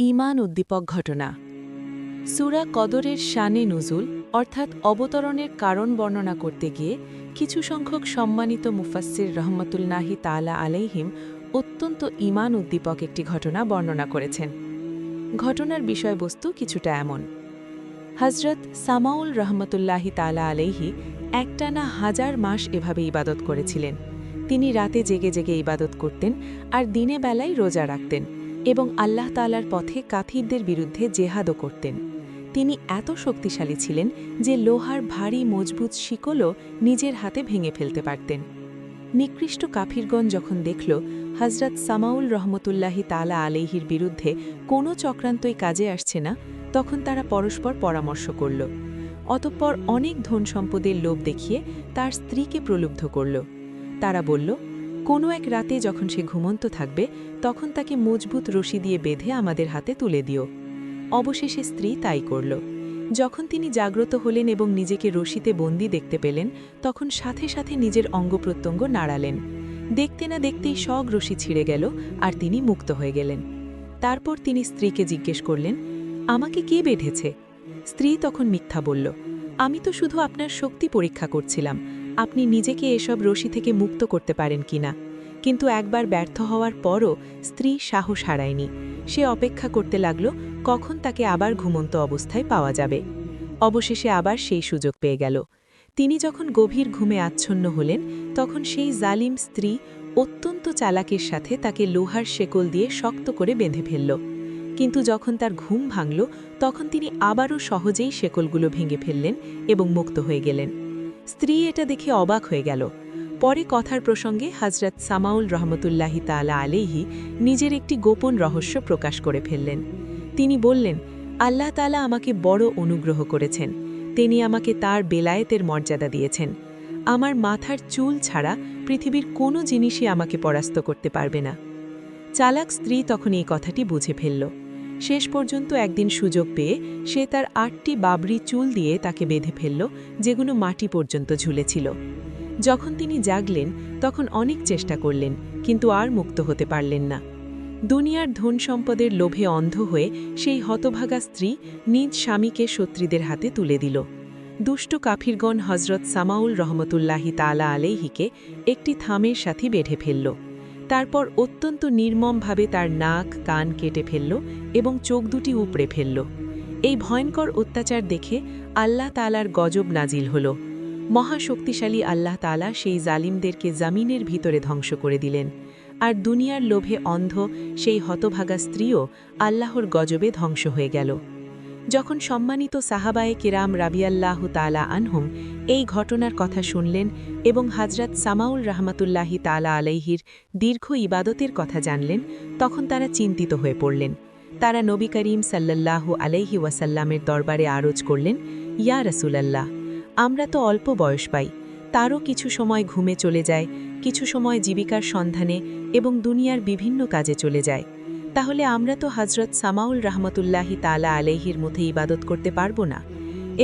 ঈমান উদ্দীপক ঘটনা। সূরা কদরের শানে নুজুল অর্থাৎ অবতরণের কারণ বর্ণনা করতে গিয়ে কিছু সংখ্যক সম্মানিত মুফাসসির রহমতুল্লাহি তাআলা আলাইহিম অত্যন্ত ঈমান উদ্দীপক একটি ঘটনা বর্ণনা করেছেন। ঘটনার বিষয়বস্তু কিছুটা এমন। হযরত সামাউল রহমতুল্লাহি তাআলা আলাইহি একটানা 1000 মাস এভাবে ইবাদত করেছিলেন। তিনি রাতে জেগে জেগে ইবাদত করতেন আর দিনে বেলায় রোজা রাখতেন এবং আল্লাহ তাআলার পথে কাফিরদের বিরুদ্ধে জেহাদও করতেন। তিনি এত শক্তিশালী ছিলেন যে লোহার ভারী মজবুত শিকলও নিজের হাতে ভেঙে ফেলতে পারতেন। নিকৃষ্ট কাফিরগণ যখন দেখল হযরত সামাউল রহমতুল্লাহি তাআলা আলাইহির বিরুদ্ধে কোনো চক্রান্তই কাজে আসছে না, তখন তারা পরস্পর পরামর্শ করল। অতঃপর অনেক ধন সম্পদের লোভ দেখিয়ে তার স্ত্রীকে প্রলুব্ধ করল। তারা বলল, কোনো এক রাতে যখন সে ঘুমন্ত থাকবে তখন তাকে মজবুত রশি দিয়ে বেঁধে আমাদের হাতে তুলে দিও। অবশেষে স্ত্রী তাই করল। যখন তিনি জাগ্রত হলেন এবং নিজেকে রশিতে বন্দী দেখতে পেলেন, তখন সাথে সাথে নিজের অঙ্গপ্রত্যঙ্গ নাড়ালেন। দেখতে না দেখতেই সব রশি ছিঁড়ে গেল আর তিনি মুক্ত হয়ে গেলেন। তারপর তিনি স্ত্রীকে জিজ্ঞেস করলেন, আমাকে কে বেঁধেছে? স্ত্রী তখন মিথ্যা বলল, আমি তো শুধু আপনার শক্তি পরীক্ষা করছিলাম, আপনি নিজেকে এসব রশি থেকে মুক্ত করতে পারেন কিনা। কিন্তু একবার ব্যর্থ হওয়ার পরও স্ত্রী সাহস হারায়নি। সে অপেক্ষা করতে লাগল কখন তাকে আবার ঘুমন্ত অবস্থায় পাওয়া যাবে। অবশেষে আবার সেই সুযোগ পেয়ে গেল। তিনি যখন গভীর ঘুমে আচ্ছন্ন হলেন, তখন সেই জালিম স্ত্রী অত্যন্ত চালাকের সাথে তাকে লোহার শেকল দিয়ে শক্ত করে বেঁধে ফেলল। কিন্তু যখন তার ঘুম ভাঙল, তখন তিনি আবারও সহজেই শেকলগুলো ভেঙে ফেললেন এবং মুক্ত হয়ে গেলেন। স্ত্রী এটা দেখে অবাক হয়ে গেল। পরে কথার প্রসঙ্গে হযরত সামাউল রহমতুল্লাহি তাআলা আলাইহি নিজের একটি গোপন রহস্য প্রকাশ করে ফেললেন। তিনি বললেন, আল্লাহ তাআলা আমাকে বড় অনুগ্রহ করেছেন। তিনি আমাকে তার বেলায়েতের মর্যাদা দিয়েছেন। আমার মাথার চুল ছাড়া পৃথিবীর কোনো জিনিসই আমাকে পরাস্ত করতে পারবে না। চালাক স্ত্রী তখন এই কথাটি বুঝে ফেলল। শেষ পর্যন্ত একদিন সুযোগ পেয়ে সে তার 8টি বাবরি চুল দিয়ে তাকে বেঁধে ফেলল, যেগুলো মাটি পর্যন্ত ঝুলেছিল। যখন তিনি জাগলেন তখন অনেক চেষ্টা করলেন, কিন্তু আর মুক্ত হতে পারলেন না। দুনিয়ার ধন সম্পদের লোভে অন্ধ হয়ে সেই হতভাগা স্ত্রী নিজ স্বামীকে শত্রুদের হাতে তুলে দিল। দুষ্ট কাফিরগণ হযরত সামাউল রহমতুল্লাহি তাআলা আলাইহিকে একটি থামের সাথে বেঁধে ফেলল। তারপর অত্যন্ত নির্মমভাবে তার নাক কান কেটে ফেলল এবং চোখ দুটি উপড়ে ফেলল। এই ভয়ঙ্কর অত্যাচার দেখে আল্লাহ তাআলার গজব নাজিল হল। মহাশক্তিশালী আল্লাহ তাআলা সেই জালিমদেরকে জামিনের ভিতরে ধ্বংস করে দিলেন, আর দুনিয়ার লোভে অন্ধ সেই হতভাগা স্ত্রীও আল্লাহর গজবে ধ্বংস হয়ে গেল। যখন সম্মানিত সাহাবায়ে কেরাম রাদিয়াল্লাহু তাআলা আনহুম এই ঘটনার কথা শুনলেন এবং হযরত সামাউল রহমতুল্লাহি তাআলা আলাইহির দীর্ঘ ইবাদতের কথা জানলেন, তখন তারা চিন্তিত হয়ে পড়লেন। তারা নবী করিম সাল্লাল্লাহু আলাইহি ওয়াসাল্লামের দরবারে আরজ করলেন, ইয়া রাসূলাল্লাহ, আমরা তো অল্প বয়স পাই, তারও কিছু সময় ঘুমে চলে যায়, কিছু সময় জীবিকার সন্ধানে এবং দুনিয়ার বিভিন্ন কাজে চলে যায়। তাহলে আমরা তো হযরত সামাউল রহমতুল্লাহি তাআলা আলাইহির মধ্যে ইবাদত করতে পারবো না।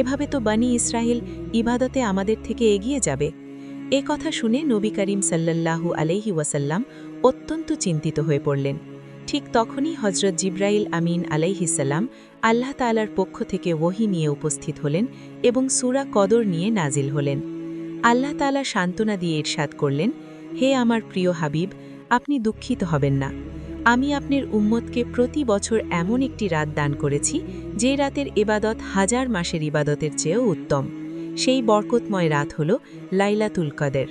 এভাবে তো বনি ইসরাইল ইবাদতে আমাদের থেকে এগিয়ে যাবে। এ কথা শুনে নবী করিম সাল্লাল্লাহু আলাইহি ওয়াসাল্লাম অত্যন্ত চিন্তিত হয়ে পড়লেন। ঠিক তখনই হযরত জিবরাইল আমিন আলাইহিস সালাম আল্লাহ তাআলার পক্ষ থেকে ওহী নিয়ে উপস্থিত হলেন এবং সূরা কদর নিয়ে নাজিল হলেন। আল্লাহ তাআলা সান্ত্বনা দিয়ে ইরশাদ করলেন, হে আমার প্রিয় হাবিব, আপনি দুঃখিত হবেন না। আমি আপনার উম্মতকে প্রতি বছর এমন একটি রাত দান করেছি যে রাতের ইবাদত 1000 মাসের ইবাদতের চেয়েও উত্তম। সেই বরকতময় রাত হল লাইলাতুল কদর।